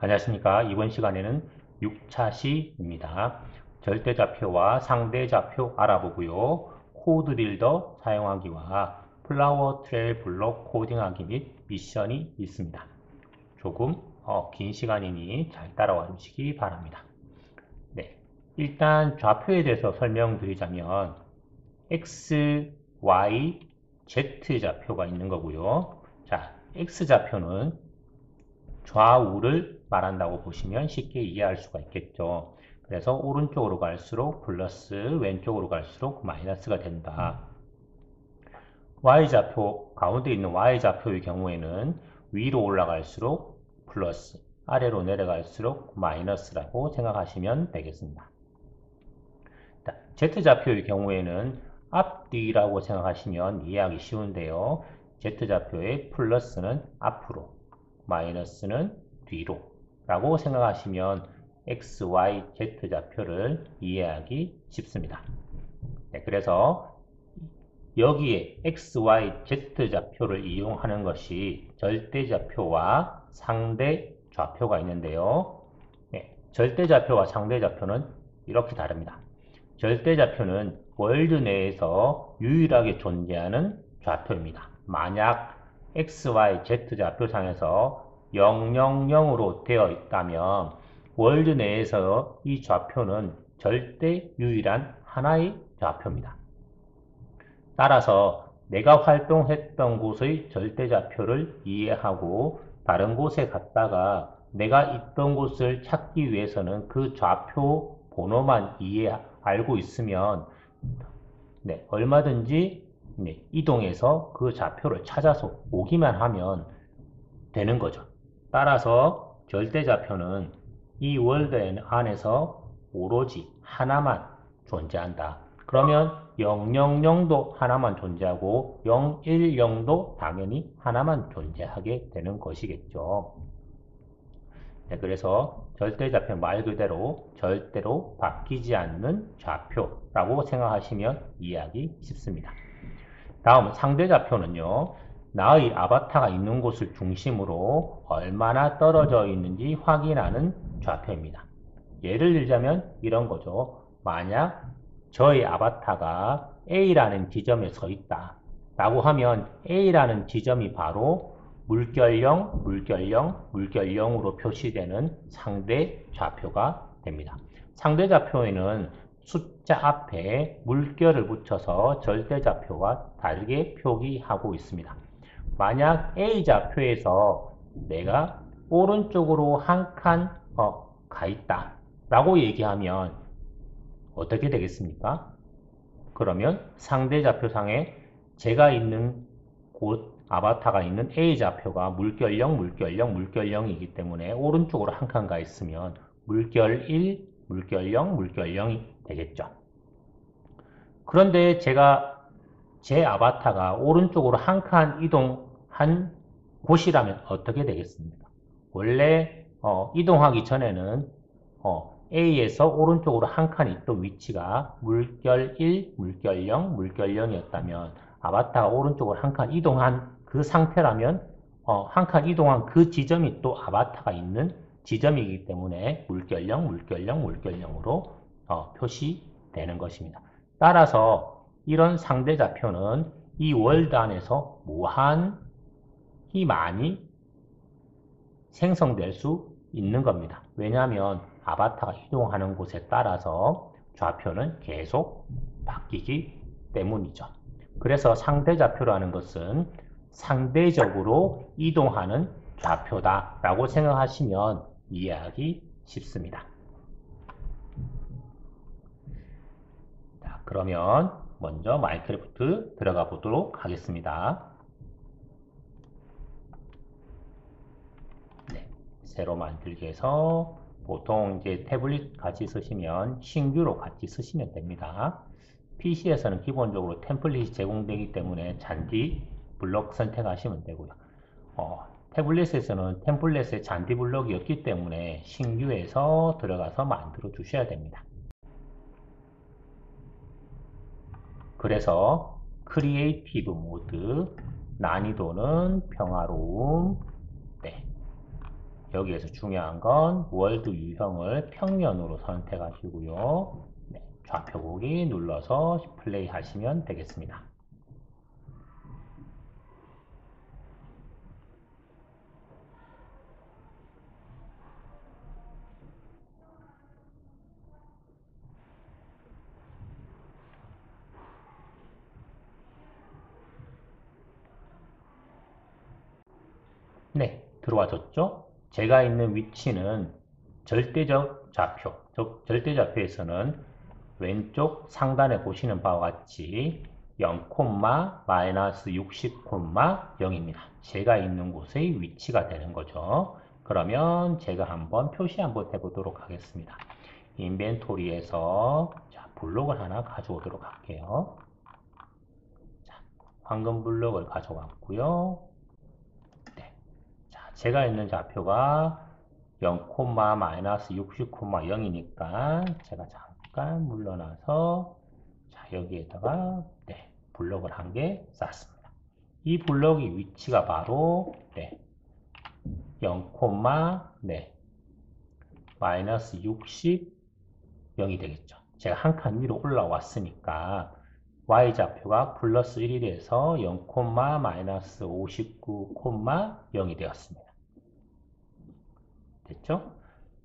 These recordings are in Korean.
안녕하십니까. 이번 시간에는 6차 시입니다. 절대좌표와 상대좌표 알아보고요. 코드빌더 사용하기와 플라워 트레일 블록 코딩하기 및 미션이 있습니다. 조금 긴 시간이니 잘 따라와 주시기 바랍니다. 네, 일단 좌표에 대해서 설명드리자면 X, Y, Z 좌표가 있는 거고요. 자, X 좌표는 좌우를 말한다고 보시면 쉽게 이해할 수가 있겠죠. 그래서 오른쪽으로 갈수록 플러스, 왼쪽으로 갈수록 마이너스가 된다. Y좌표, 가운데 있는 Y좌표의 경우에는 위로 올라갈수록 플러스, 아래로 내려갈수록 마이너스라고 생각하시면 되겠습니다. Z좌표의 경우에는 앞뒤라고 생각하시면 이해하기 쉬운데요. Z좌표의 플러스는 앞으로, 마이너스는 뒤로 라고 생각하시면 X, Y, Z 좌표를 이해하기 쉽습니다. 네, 그래서 여기에 X, Y, Z 좌표를 이용하는 것이 절대좌표와 상대좌표가 있는데요. 네, 절대좌표와 상대좌표는 이렇게 다릅니다. 절대좌표는 월드 내에서 유일하게 존재하는 좌표입니다. 만약 X, Y, Z 좌표상에서 000으로 되어 있다면 월드 내에서 이 좌표는 절대 유일한 하나의 좌표입니다. 따라서 내가 활동했던 곳의 절대좌표를 이해하고 다른 곳에 갔다가 내가 있던 곳을 찾기 위해서는 그 좌표 번호만 알고 있으면 얼마든지 이동해서 그 좌표를 찾아서 오기만 하면 되는 거죠. 따라서 절대좌표는 이 월드 안에서 오로지 하나만 존재한다. 그러면 000도 하나만 존재하고 010도 당연히 하나만 존재하게 되는 것이겠죠. 네, 그래서 절대좌표 말 그대로 절대로 바뀌지 않는 좌표라고 생각하시면 이해하기 쉽습니다. 다음 상대좌표는요. 나의 아바타가 있는 곳을 중심으로 얼마나 떨어져 있는지 확인하는 좌표입니다. 예를 들자면 이런 거죠. 만약 저의 아바타가 A라는 지점에 서 있다 라고 하면 A라는 지점이 바로 물결 0, 물결 0, 물결 0으로 표시되는 상대 좌표가 됩니다. 상대 좌표에는 숫자 앞에 물결을 붙여서 절대좌표와 다르게 표기하고 있습니다. 만약 A좌표에서 내가 오른쪽으로 한 칸 가 있다 라고 얘기하면 어떻게 되겠습니까? 그러면 상대좌표상에 제가 있는 곳 아바타가 있는 A좌표가 물결 0, 물결 0, 물결 0이기 때문에 오른쪽으로 한 칸 가 있으면 물결 1, 물결 0, 물결 0이 되겠죠. 그런데 제가 제 아바타가 오른쪽으로 한 칸 이동한 곳이라면 어떻게 되겠습니까? 원래 이동하기 전에는 A에서 오른쪽으로 한 칸 있던 위치가 물결 1, 물결 0, 물결 0이었다면 아바타가 오른쪽으로 한 칸 이동한 그 상태라면 한 칸 이동한 그 지점이 또 아바타가 있는 지점이기 때문에 물결 0, 물결 0, 물결 0으로 표시되는 것입니다. 따라서 이런 상대좌표는 이 월드 안에서 무한히 많이 생성될 수 있는 겁니다. 왜냐하면 아바타가 이동하는 곳에 따라서 좌표는 계속 바뀌기 때문이죠. 그래서 상대좌표라는 것은 상대적으로 이동하는 좌표다 라고 생각하시면 이해하기 쉽습니다. 자, 그러면 먼저 마인크래프트 들어가 보도록 하겠습니다. 네, 새로 만들기 해서 보통 이제 태블릿 같이 쓰시면 신규로 같이 쓰시면 됩니다. PC에서는 기본적으로 템플릿이 제공되기 때문에 잔디 블록 선택하시면 되고요. 태블릿에서는 템플릿에 잔디 블록이 없기 때문에 신규에서 들어가서 만들어 주셔야 됩니다. 그래서 크리에이티브 모드, 난이도는 평화로움, 네. 여기에서 중요한 건 월드 유형을 평면으로 선택하시고요. 네, 좌표 보기 눌러서 플레이 하시면 되겠습니다. 네, 들어와졌죠? 제가 있는 위치는 절대적 좌표, 즉 절대좌표에서는 왼쪽 상단에 보시는 바와 같이 0, 마이너스 60, 0입니다. 제가 있는 곳의 위치가 되는 거죠. 그러면 제가 한번 표시 한번 해보도록 하겠습니다. 인벤토리에서 자, 블록을 하나 가져오도록 할게요. 자, 황금 블록을 가져왔고요. 네. 자, 제가 있는 좌표가 0, 마이너스 60, 0이니까 제가 잠깐 물러나서 자, 여기에다가 네, 블록을 한 개 쌌습니다. 이 블록의 위치가 바로 네, 0, 네, 마이너스 60, 0이 되겠죠. 제가 한 칸 위로 올라왔으니까 y좌표가 플러스 1이 돼서 0, 마이너스 59, 0이 되었습니다. 됐죠?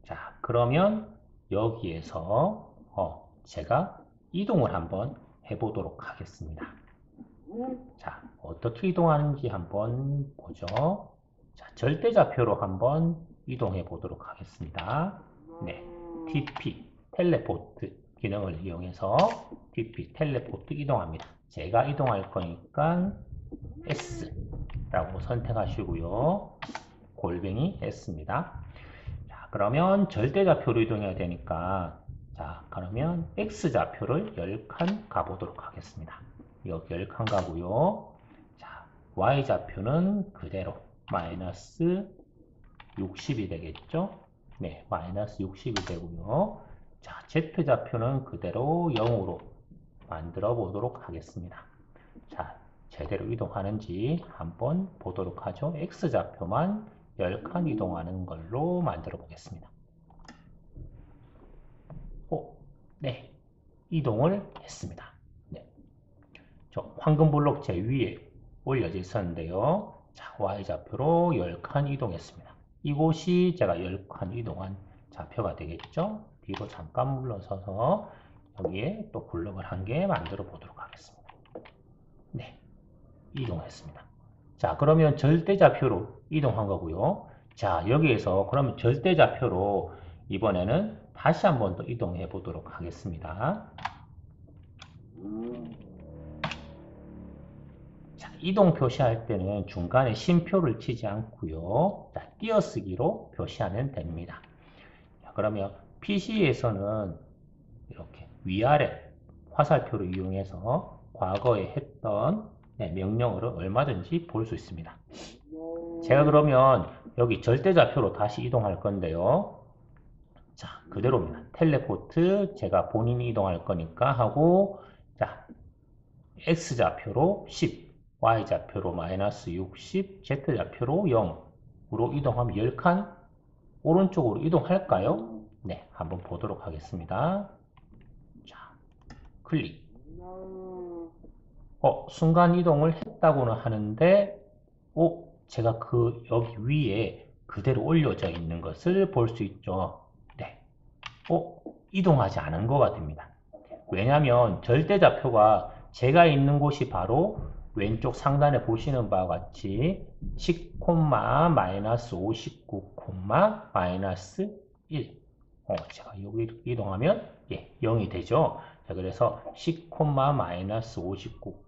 자, 그러면 여기에서 제가 이동을 한번 해보도록 하겠습니다. 자, 어떻게 이동하는지 한번 보죠. 자, 절대좌표로 한번 이동해 보도록 하겠습니다. 네, TP, 텔레포트 기능을 이용해서 TP, 텔레포트 이동합니다. 제가 이동할 거니까 S라고 선택하시고요. 골뱅이 S입니다. 자, 그러면 절대좌표로 이동해야 되니까 자, 그러면 X좌표를 10칸 가보도록 하겠습니다. 여기 10칸 가고요. 자, Y좌표는 그대로 마이너스 60이 되겠죠? 네, 마이너스 60이 되고요. 자, Z좌표는 그대로 0으로 만들어 보도록 하겠습니다. 자, 제대로 이동하는지 한번 보도록 하죠. X좌표만 10칸 이동하는 걸로 만들어 보겠습니다. 네, 이동을 했습니다. 네. 저 황금 블록 제 위에 올려져 있었는데요. 자, Y좌표로 10칸 이동했습니다. 이곳이 제가 10칸 이동한 좌표가 되겠죠? 뒤로 잠깐 물러서서 여기에 또 블록을 한 개 만들어 보도록 하겠습니다. 네, 이동했습니다. 자, 그러면 절대좌표로 이동한 거고요. 자, 여기에서 그러면 절대좌표로 이번에는 다시 한번 더 이동해 보도록 하겠습니다. 자, 이동 표시할 때는 중간에 쉼표를 치지 않고요. 자, 띄어쓰기로 표시하면 됩니다. 자, 그러면 PC에서는 이렇게 위아래 화살표를 이용해서 과거에 했던 명령어를 얼마든지 볼 수 있습니다. 제가 그러면 여기 절대좌표로 다시 이동할 건데요. 자, 그대로입니다. 텔레포트 제가 본인이 이동할 거니까 하고 자, X좌표로 10, Y좌표로 마이너스 60, Z좌표로 0으로 이동하면 10칸 오른쪽으로 이동할까요? 네, 한번 보도록 하겠습니다. 자, 클릭. 순간 이동을 했다고는 하는데 제가 여기 위에 그대로 올려져 있는 것을 볼 수 있죠. 네. 이동하지 않은 거가 됩니다. 왜냐하면 절대좌표가 제가 있는 곳이 바로 왼쪽 상단에 보시는 바와 같이 10, 마이너스 59, 마이너스 1. 제가 여기 이렇게 이동하면 0이 되죠. 자, 그래서 10, 마이너스 59,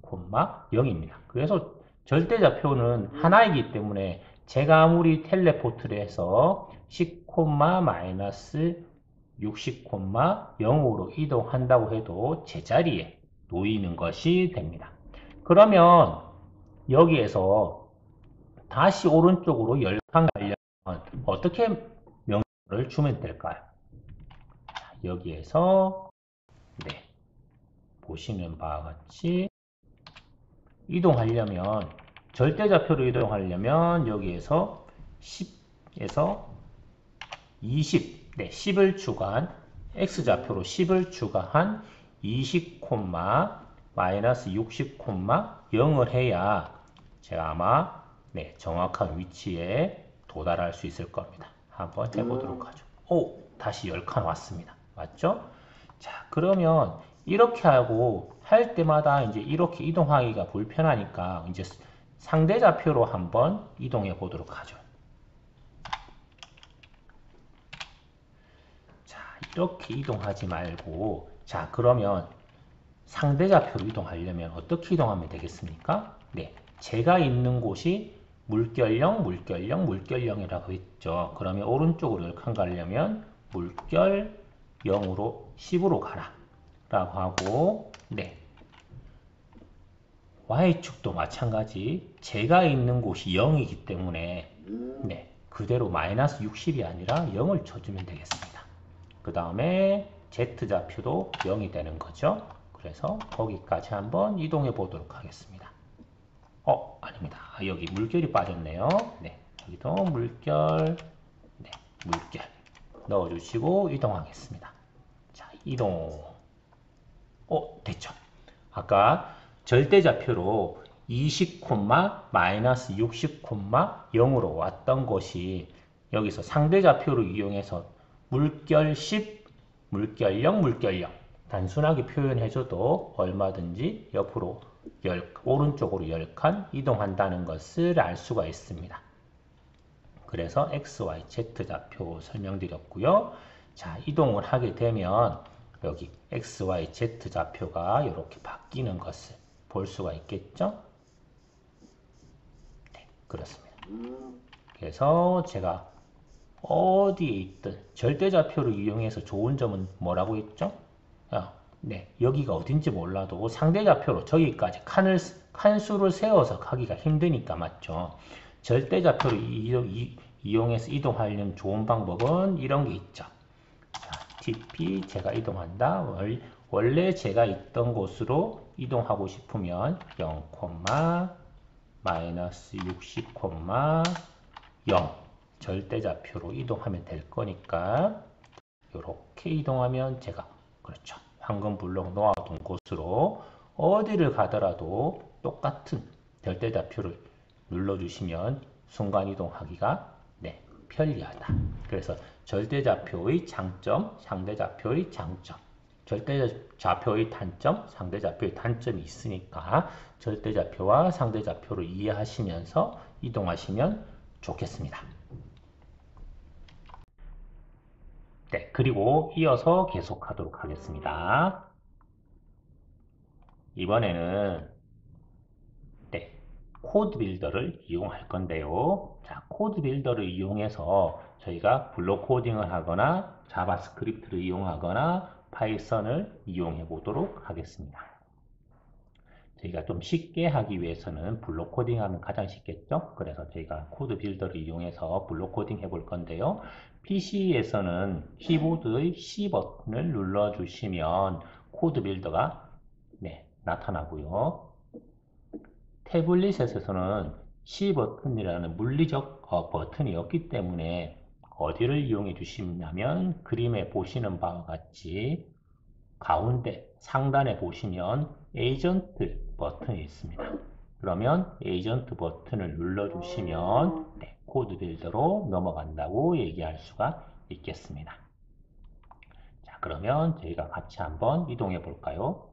0입니다. 그래서 절대좌표는 하나이기 때문에 제가 아무리 텔레포트를 해서 10, 마이너스 60, 0으로 이동한다고 해도 제자리에 놓이는 것이 됩니다. 그러면 여기에서 다시 오른쪽으로 10칸 가려면 어떻게 명령어를 주면 될까요? 자, 여기에서 네, 보시는 바와 같이 이동하려면 절대좌표로 이동하려면 여기에서 10에서 20, 네, 10을 추가한 x좌표로 10을 추가한 20, 마이너스 60, 0을 해야 제가 아마 네, 정확한 위치에 도달할 수 있을 겁니다. 한번 해보도록 하죠. 오, 다시 10칸 왔습니다. 맞죠? 자, 그러면 이렇게 하고 할 때마다 이제 이렇게 이동하기가 불편하니까 이제 상대 좌표로 한번 이동해 보도록 하죠. 자, 이렇게 이동하지 말고, 자, 그러면 상대 좌표로 이동하려면 어떻게 이동하면 되겠습니까? 네, 제가 있는 곳이 물결 0, 물결 0, 물결 0이라고 했죠. 그러면 오른쪽으로 10칸 가려면 물결 0으로 10으로 가라 라고 하고, 네, Y축도 마찬가지. 제가 있는 곳이 0이기 때문에 네, 그대로 마이너스 60이 아니라 0을 쳐주면 되겠습니다. 그 다음에 Z좌표도 0이 되는 거죠. 그래서 거기까지 한번 이동해 보도록 하겠습니다. 아닙니다. 여기 물결이 빠졌네요. 네, 여기도 물결, 네, 물결 넣어주시고 이동하겠습니다. 자, 이동. 됐죠. 아까 절대좌표로 20, 마이너스 60, 0으로 왔던 것이 여기서 상대좌표로 이용해서 물결 10, 물결 0, 물결 0 단순하게 표현해줘도 얼마든지 옆으로 오른쪽으로 10칸 이동한다는 것을 알 수가 있습니다. 그래서 X, Y, Z 좌표 설명드렸고요. 자, 이동을 하게 되면 여기 X, Y, Z 좌표가 이렇게 바뀌는 것을 볼 수가 있겠죠? 네, 그렇습니다. 그래서 제가 어디에 있든 절대좌표를 이용해서 좋은 점은 뭐라고 했죠? 네, 여기가 어딘지 몰라도 상대좌표로 저기까지 칸수를 세워서 가기가 힘드니까 맞죠? 절대좌표를 이용해서 이동하려면 좋은 방법은 이런 게 있죠. 자, TP 제가 이동한다. 원래 제가 있던 곳으로 이동하고 싶으면 0, 마이너스 60, 0 절대좌표로 이동하면 될 거니까 이렇게 이동하면 제가 그렇죠. 황금 블록 놓아둔 곳으로 어디를 가더라도 똑같은 절대좌표를 눌러주시면 순간이동하기가 네, 편리하다. 그래서 절대좌표의 장점, 상대좌표의 장점, 절대좌표의 단점, 상대좌표의 단점이 있으니까 절대좌표와 상대좌표를 이해하시면서 이동하시면 좋겠습니다. 네, 그리고 이어서 계속하도록 하겠습니다. 이번에는 네, 코드 빌더를 이용할 건데요. 자, 코드 빌더를 이용해서 저희가 블록 코딩을 하거나 자바스크립트를 이용하거나 파이썬을 이용해 보도록 하겠습니다. 저희가 좀 쉽게 하기 위해서는 블록 코딩하면 가장 쉽겠죠? 그래서 저희가 코드 빌더를 이용해서 블록 코딩 해볼 건데요. PC에서는 키보드의 C 버튼을 눌러주시면 코드 빌더가 네, 나타나고요. 태블릿에서는 C 버튼이라는 물리적 버튼이 없기 때문에 어디를 이용해 주시냐면 그림에 보시는 바와 같이 가운데 상단에 보시면 에이전트 버튼이 있습니다. 그러면 에이전트 버튼을 눌러주시면 네, 코드 빌더로 넘어간다고 얘기할 수가 있겠습니다. 자, 그러면 저희가 같이 한번 이동해 볼까요?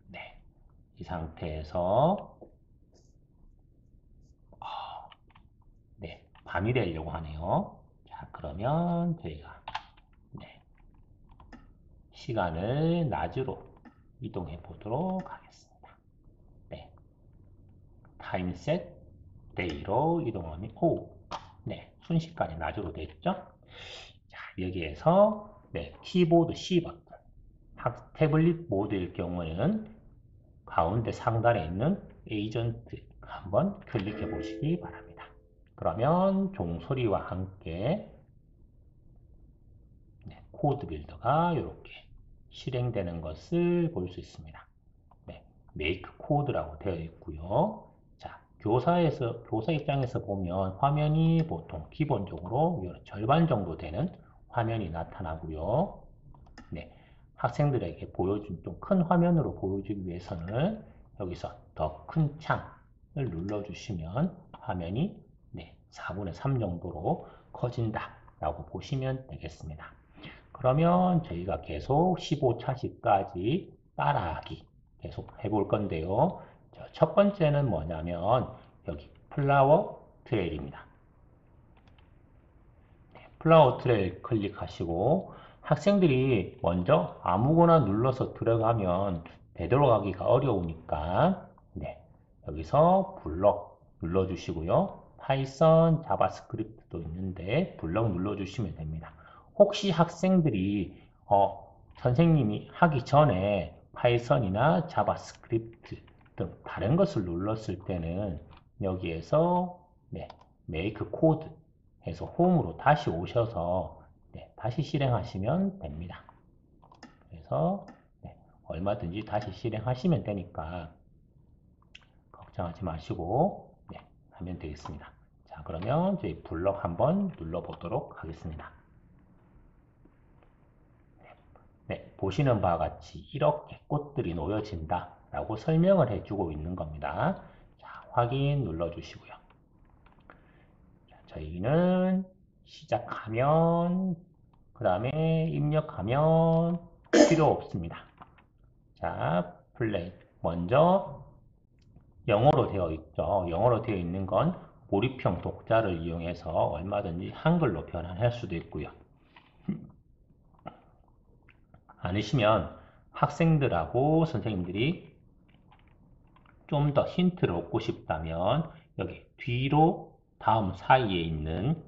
네, 이 상태에서 네, 밤이 되려고 하네요. 자, 그러면 저희가 네, 시간을 낮으로 이동해 보도록 하겠습니다. 네, 타임셋 데이로 이동하면 네, 순식간에 낮으로 됐죠? 자, 여기에서 네, 키보드 C 버튼 태블릿 모드일 경우에는 가운데 상단에 있는 에이전트 한번 클릭해 보시기 바랍니다. 그러면 종소리와 함께 네, 코드 빌더가 이렇게 실행되는 것을 볼 수 있습니다. 네, make code라고 되어 있고요. 자, 교사 입장에서 보면 화면이 보통 기본적으로 절반 정도 되는 화면이 나타나고요. 네, 학생들에게 좀 큰 화면으로 보여주기 위해서는 여기서 더 큰 창을 눌러주시면 화면이 4분의 3 정도로 커진다 라고 보시면 되겠습니다. 그러면 저희가 계속 15차시까지 따라하기 계속 해볼 건데요. 첫 번째는 뭐냐면 여기 플라워 트레일입니다. 플라워 트레일 클릭하시고 학생들이 먼저 아무거나 눌러서 들어가면 되돌아가기가 어려우니까 여기서 블럭 눌러주시고요. 파이썬, 자바스크립트도 있는데 블럭 눌러주시면 됩니다. 혹시 학생들이 선생님이 하기 전에 파이썬이나 자바스크립트 등 다른 것을 눌렀을 때는 여기에서 메이크 코드 해서 홈으로 다시 오셔서 다시 실행하시면 됩니다. 그래서 얼마든지 다시 실행하시면 되니까 걱정하지 마시고 하면 되겠습니다. 자, 그러면 저희 블럭 한번 눌러보도록 하겠습니다. 보시는 바와 같이 이렇게 꽃들이 놓여진다 라고 설명을 해주고 있는 겁니다. 자, 확인 눌러주시고요. 자, 저희는 시작하면 그 다음에 입력하면 필요 없습니다. 자, 플레이 먼저 영어로 되어 있죠. 영어로 되어 있는 건 몰입형 독자를 이용해서 얼마든지 한글로 변환할 수도 있고요. 아니시면 학생들하고 선생님들이 좀 더 힌트를 얻고 싶다면 여기 뒤로 다음 사이에 있는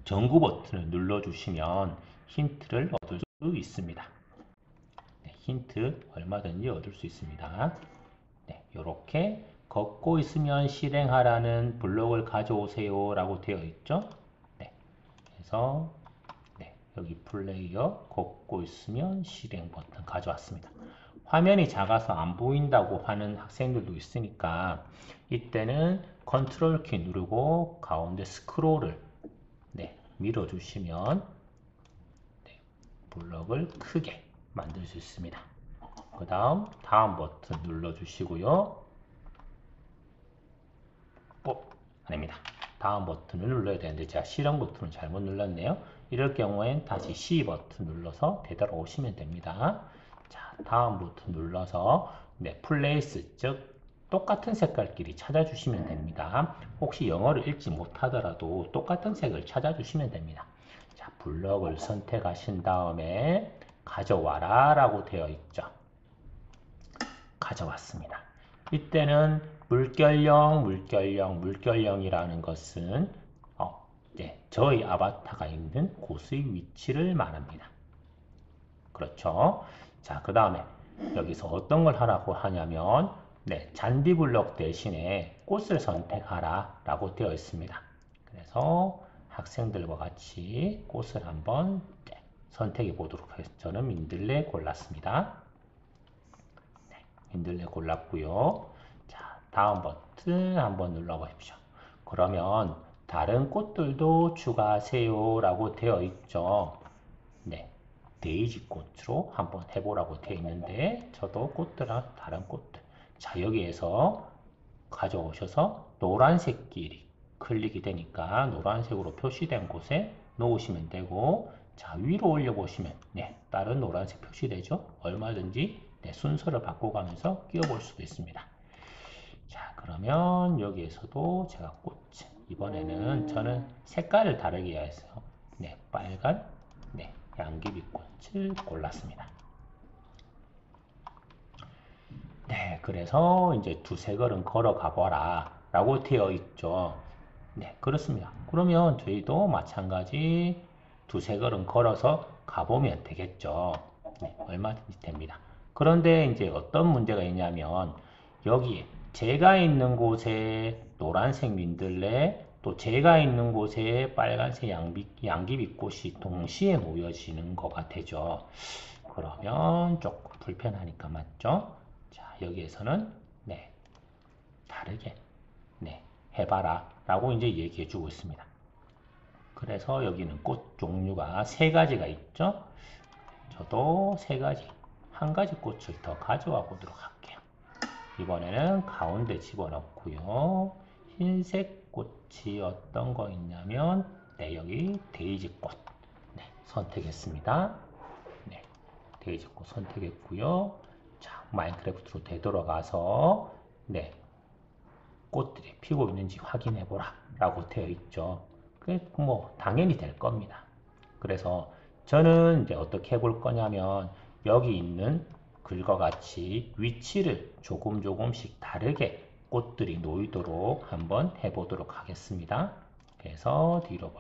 전구 버튼을 눌러주시면 힌트를 얻을 수 있습니다. 힌트 얼마든지 얻을 수 있습니다. 이렇게 걷고 있으면 실행하라는 블록을 가져오세요 라고 되어 있죠. 그래서 여기 플레이어 걷고 있으면 실행 버튼 가져왔습니다. 화면이 작아서 안 보인다고 하는 학생들도 있으니까 이때는 컨트롤 키 누르고 가운데 스크롤을 밀어주시면 블럭을 크게 만들 수 있습니다. 그 다음 버튼 눌러주시고요. 아닙니다. 다음 버튼을 눌러야 되는데 제가 실행 버튼을 잘못 눌렀네요. 이럴 경우엔 다시 C 버튼 눌러서 되돌아오시면 됩니다. 자, 다음 버튼 눌러서 플레이스, 즉 똑같은 색깔끼리 찾아주시면 됩니다. 혹시 영어를 읽지 못하더라도 똑같은 색을 찾아주시면 됩니다. 자, 블럭을 선택하신 다음에 가져와라 라고 되어 있죠. 가져왔습니다. 이때는 물결형이라는 것은 저희 아바타가 있는 곳의 위치를 말합니다. 그렇죠? 자, 그 다음에 여기서 어떤 걸 하라고 하냐면 잔디 블럭 대신에 꽃을 선택하라 라고 되어 있습니다. 그래서 학생들과 같이 꽃을 한번 선택해 보도록 하겠습니다. 저는 민들레 골랐습니다. 민들레 골랐고요. 자, 다음 버튼 한번 눌러보십시오. 그러면 다른 꽃들도 추가하세요 라고 되어 있죠. 데이지 꽃으로 한번 해보라고 되어 있는데 저도 다른 꽃들 자, 여기에서 가져오셔서 노란색 길이 클릭이 되니까 노란색으로 표시된 곳에 놓으시면 되고 자, 위로 올려보시면 다른 노란색 표시되죠. 얼마든지 순서를 바꿔가면서 끼워볼 수도 있습니다. 자, 그러면 여기에서도 제가 이번에는 저는 색깔을 다르게 해서 빨간 양귀비꽃을 골랐습니다. 그래서 이제 두세 걸음 걸어가 봐라 라고 되어 있죠. 그렇습니다. 그러면 저희도 마찬가지 두세 걸음 걸어서 가보면 되겠죠. 얼마든지 됩니다. 그런데 이제 어떤 문제가 있냐면 여기에 제가 있는 곳에 노란색 민들레 또 제가 있는 곳에 빨간색 양귀비꽃이 동시에 놓여지는 거가 되죠. 그러면 조금 불편하니까 맞죠? 자, 여기에서는 다르게 해봐라 라고 이제 얘기해 주고 있습니다. 그래서 여기는 꽃 종류가 세 가지가 있죠. 저도 세 가지, 한 가지 꽃을 더 가져와 보도록 할게요. 이번에는 가운데 집어넣고요. 흰색 꽃이 어떤 거 있냐면 여기 데이지꽃 선택했습니다. 데이지꽃 선택했고요. 자, 마인크래프트로 되돌아가서 꽃들이 피고 있는지 확인해 보라 라고 되어 있죠. 뭐 당연히 될 겁니다. 그래서 저는 이제 어떻게 해볼 거냐면 여기 있는 글과 같이 위치를 조금씩 다르게 꽃들이 놓이도록 한번 해보도록 하겠습니다. 그래서 뒤로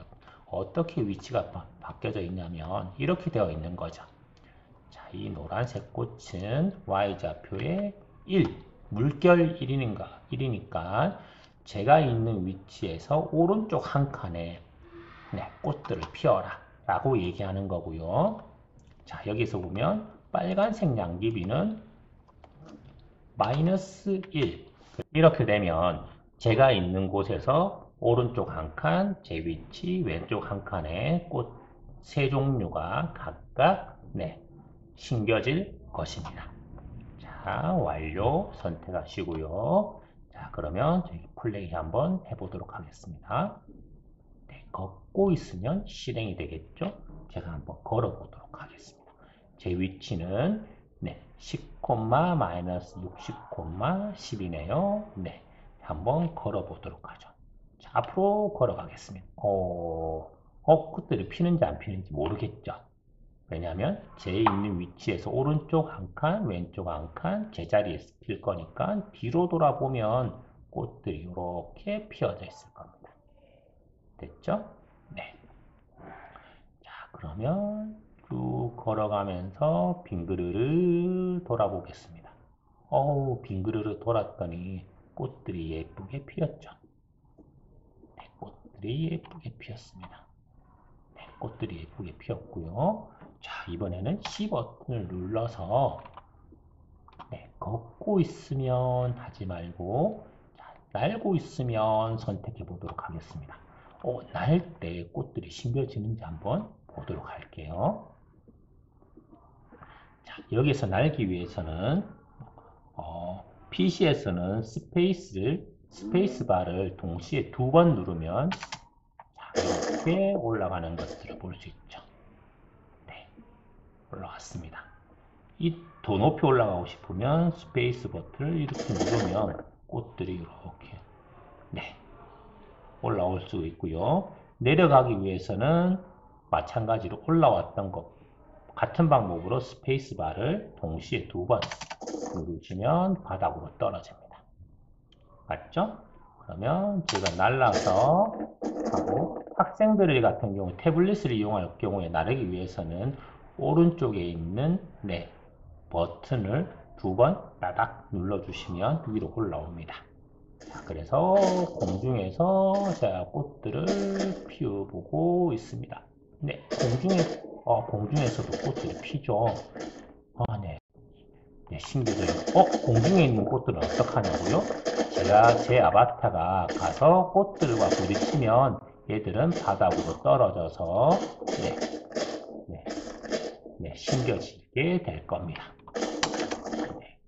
어떻게 위치가 바뀌어져 있냐면 이렇게 되어 있는 거죠. 자, 이 노란색 꽃은 Y좌표에 1, 물결 1이니까 제가 있는 위치에서 오른쪽 한 칸에 꽃들을 피워라 라고 얘기하는 거고요. 자, 여기서 보면 빨간색 양귀비는 -1 이렇게 되면 제가 있는 곳에서 오른쪽 한 칸, 제 위치 왼쪽 한 칸에 꽃 세 종류가 각각 심겨질 것입니다. 자, 완료 선택하시고요. 자, 그러면 저희 플레이 한번 해보도록 하겠습니다. 걷고 있으면 실행이 되겠죠? 제가 한번 걸어보도록 하겠습니다. 제 위치는 10, -60, 10이네요. 한번 걸어보도록 하죠. 자, 앞으로 걸어가겠습니다. 꽃들이 피는지 안 피는지 모르겠죠? 왜냐하면 제 있는 위치에서 오른쪽 한 칸, 왼쪽 한 칸, 제자리에서 필 거니까 뒤로 돌아보면 꽃들이 이렇게 피어져 있을 겁니다. 됐죠? 자, 그러면 쭉 걸어가면서 빙그르르 돌아보겠습니다. 빙그르르 돌았더니 꽃들이 예쁘게 피었죠. 꽃들이 예쁘게 피었습니다. 꽃들이 예쁘게 피었고요. 자, 이번에는 C 버튼을 눌러서 걷고 있으면 하지 말고 날고 있으면 선택해 보도록 하겠습니다. 날 때 꽃들이 심겨지는지 한번 보도록 할게요. 자, 여기서 날기 위해서는 PC에서는 스페이스바를 동시에 2번 누르면 이렇게 올라가는 것들을 볼 수 있죠. 올라갔습니다. 이 더 높이 올라가고 싶으면 스페이스 버튼을 이렇게 누르면 꽃들이 이렇게 올라올 수 있고요. 내려가기 위해서는 마찬가지로 올라왔던 것 같은 방법으로 스페이스 바를 동시에 2번 누르시면 바닥으로 떨어집니다. 맞죠? 그러면 제가 날라서 하고 학생들 같은 경우 태블릿을 이용할 경우에 나르기 위해서는 오른쪽에 있는 버튼을 2번 따닥 눌러주시면 위로 올라옵니다. 자, 그래서 공중에서 제가 꽃들을 피워보고 있습니다. 공중에서도 꽃들이 피죠. 신기해요. 공중에 있는 꽃들은 어떡하냐고요? 제가 제 아바타가 가서 꽃들과 부딪히면 얘들은 바닥으로 떨어져서 심겨지게 될 겁니다.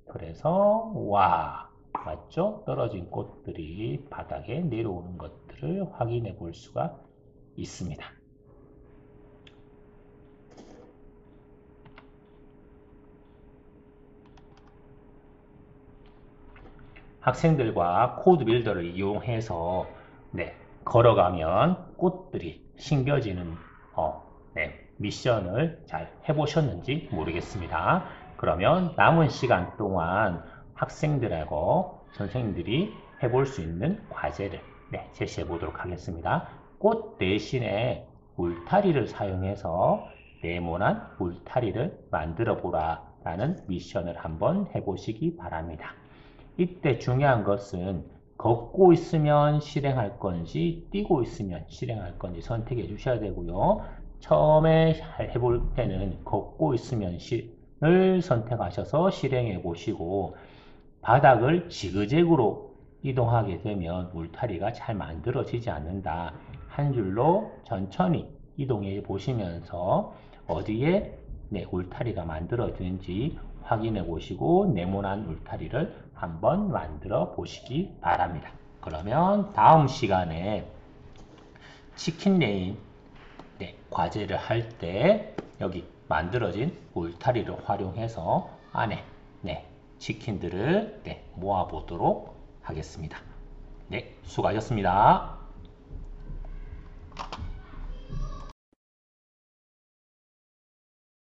그래서 맞죠? 떨어진 꽃들이 바닥에 내려오는 것들을 확인해 볼 수가 있습니다. 학생들과 코드 빌더를 이용해서 걸어가면 꽃들이 심겨지는 미션을 잘 해보셨는지 모르겠습니다. 그러면 남은 시간 동안 학생들하고 선생님들이 해볼 수 있는 과제를 제시해 보도록 하겠습니다. 꽃 대신에 울타리를 사용해서 네모난 울타리를 만들어 보라 라는 미션을 한번 해보시기 바랍니다. 이때 중요한 것은 걷고 있으면 실행할 건지 뛰고 있으면 실행할 건지 선택해 주셔야 되고요. 처음에 해볼 때는 걷고 있으면 을 선택하셔서 실행해 보시고 바닥을 지그재그로 이동하게 되면 울타리가 잘 만들어지지 않는다. 한 줄로 천천히 이동해 보시면서 어디에 울타리가 만들어지는지 확인해 보시고 네모난 울타리를 한번 만들어 보시기 바랍니다. 그러면 다음 시간에 치킨 레인 과제를 할 때 여기 만들어진 울타리를 활용해서 안에 치킨들을 모아 보도록 하겠습니다. 수고하셨습니다.